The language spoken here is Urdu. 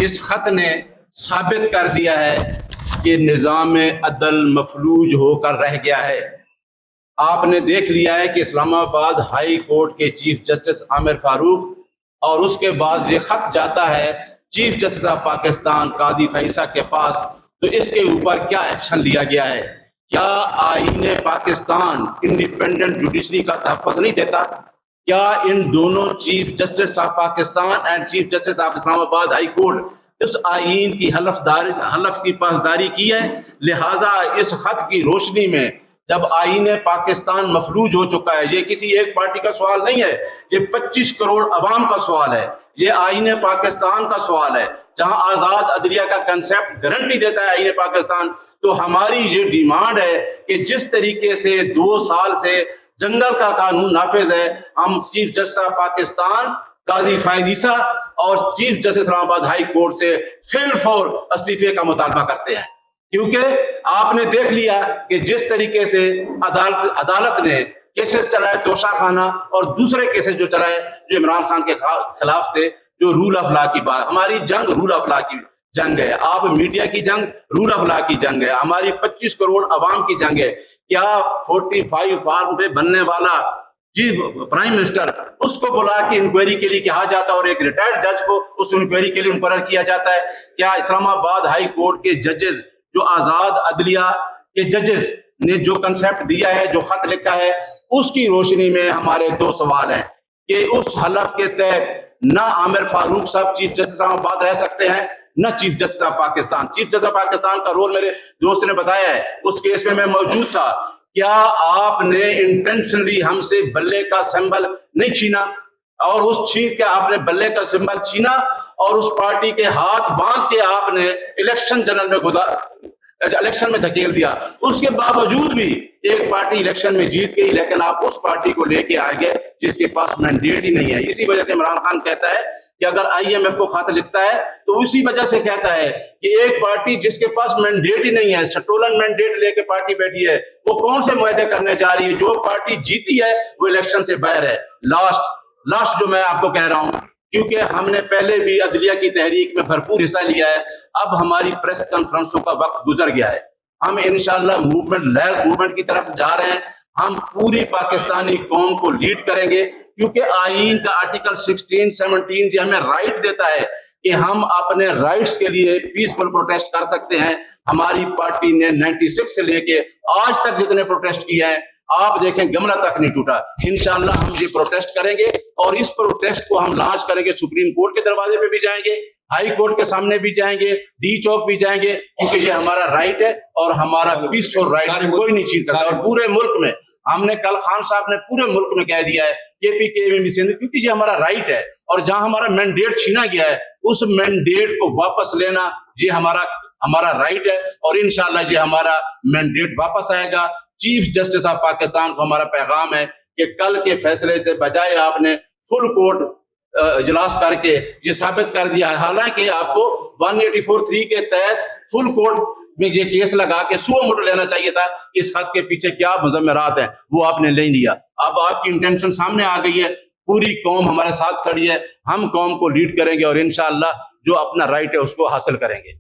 اس خط نے ثابت کر دیا ہے کہ نظام عدل مفلوج ہو کر رہ گیا ہے۔ آپ نے دیکھ لیا ہے کہ اسلام آباد ہائی کورٹ کے چیف جسٹس عامر فاروق، اور اس کے بعد یہ خط جاتا ہے چیف جسٹس آف پاکستان قاضی فیصل کے پاس، تو اس کے اوپر کیا ایکشن لیا گیا ہے؟ کیا آئین پاکستان انڈیپینڈنٹ جوڈیشری کا تحفظ نہیں دیتا؟ کیا ان دونوں chief justice of Pakistan and chief justice of Islamabad high court اس آئین کی حلف کی پاسداری کی ہے؟ لہٰذا اس خط کی روشنی میں جب آئین پاکستان مفلوج ہو چکا ہے، یہ کسی ایک پارٹی کا سوال نہیں ہے، یہ 25 کروڑ عوام کا سوال ہے، یہ آئین پاکستان کا سوال ہے، جہاں آزاد عدلیہ کا کنسیپٹ گارنٹی دیتا ہے آئین پاکستان۔ تو ہماری یہ ڈیمانڈ ہے کہ جس طریقے سے 2 سال سے جنگل کا قانون نافذ ہے، ہم چیف جسٹس آف پاکستان قاضی فائز عیسیٰ اور چیف جسٹس اسلام آباد ہائی کورٹ سے فی الفور استعفے کا مطالبہ کرتے ہیں، کیونکہ آپ نے دیکھ لیا کہ جس طریقے سے عدالت نے کیسز چلائے توشہ خانہ اور دوسرے کیسز جو چلائے جو عمران خان کے خلاف تھے، جو رول آف لا کی بات، ہماری جنگ رول آف لا کی جنگ ہے، آپ میڈیا کی جنگ رول آف لا کی جنگ ہے، ہماری 25 کروڑ عوام کی جنگ ہے۔ کیا 45 فارم پہ بننے والا پرائم منسٹر اس کو بلا کے انکوائری کے لیے کہا جاتا ہے اور ایک ریٹائرڈ جج کو اس انکوائری کے لیے مقرر کیا جاتا ہے؟ کیا اسلام آباد ہائی کورٹ کے ججز، جو آزاد عدلیہ کے ججز نے جو کنسیپٹ دیا ہے، جو خط لکھا ہے، اس کی روشنی میں ہمارے 2 سوال ہیں کہ اس حلف کے تحت نہ عامر فاروق صاحب چیف جسٹس اسلام آباد رہ سکتے ہیں، نہ chief justice of Pakistan. Chief justice of Pakistan کا رول میرے دوست نے بتایا ہے، اس کیس میں موجود تھا۔ کیا آپ نے انٹینشنلی ہم سے بلے کا سمبل نہیں چھینا، اور اس چھین کے آپ نے بلے کا سمبل چھینا اور اس پارٹی کے ہاتھ باندھ کے آپ نے الیکشن میں دھکیل دیا؟ اس کے باوجود بھی ایک پارٹی الیکشن میں جیت گئی، لیکن آپ اس پارٹی کو لے کے آئے گئے جس کے پاس مینڈیٹ ہی نہیں ہے۔ اسی وجہ سے عمران خان کہتا ہے کہ اگر آئی ایم ایف کو خط لکھتا ہے تو اسی وجہ سے کہتا ہے کہ ایک پارٹی جس کے پاس مینڈیٹ ہی نہیں ہے، سٹولن مینڈیٹ لے کے پارٹی بیٹھی ہے، وہ کون سے معاہدے کرنے جا رہی ہے؟ جو پارٹی جیتی ہے وہ الیکشن سے باہر ہے۔ لاسٹ جو میں آپ کو کہہ رہا ہوں، کیونکہ ہم نے پہلے بھی عدلیہ کی تحریک میں بھرپور حصہ لیا ہے، اب ہماری پریس کانفرنسوں کا وقت گزر گیا ہے، ہم انشاءاللہ موومنٹ کی طرف جا رہے ہیں، ہم پوری پاکستانی قوم کو لیڈ کریں گے، کیونکہ آئین کا آرٹیکل 16, 17 جو ہمیں رائٹ دیتا ہے کہ ہم اپنے رائٹس کے لیے پیسفل پروٹیسٹ کر سکتے ہیں۔ ہماری پارٹی نے 96 سے لے کے آج تک جتنے پروٹیسٹ کیے ہیں، آپ دیکھیں گملہ تک نہیں ٹوٹا۔ انشاءاللہ ہم یہ پروٹیسٹ کریں گے، اور اس پروٹیسٹ کو ہم لانچ کریں گے، سپریم کورٹ کے دروازے پہ بھی جائیں گے، ہائی کورٹ کے سامنے بھی جائیں گے، ڈی چوک بھی جائیں گے، کیونکہ یہ ہمارا رائٹ ہے اور ہمارا پیسفل رائٹ کوئی نہیں چھین سکتا۔ اور پورے ملک میں ہم نے کل خان صاحب نے پورے ملک میں کہہ دیا ہے کیونکہ یہ ہمارا رائٹ ہے، اور جہاں ہمارا مینڈیٹ چھینا گیا ہے اس مینڈیٹ کو واپس لینا یہ ہمارا رائٹ ہے، اور انشاءاللہ یہ ہمارا مینڈیٹ واپس آئے گا۔ چیف جسٹس آف پاکستان کو ہمارا پیغام ہے کہ کل کے فیصلے سے بجائے آپ نے فل کورٹ اجلاس کر کے یہ ثابت کر دیا ہے، حالانکہ آپ کو 184(3) کے تحت فل کورٹ میں یہ کیس لگا کے سو موٹو لینا چاہیے تھا، اس خط کے پیچھے کیا مضمرات ہیں وہ آپ نے نہیں لیا۔ اب آپ کی انٹینشن سامنے آ گئی ہے، پوری قوم ہمارے ساتھ کھڑی ہے، ہم قوم کو لیڈ کریں گے اور انشاءاللہ جو اپنا رائٹ ہے اس کو حاصل کریں گے۔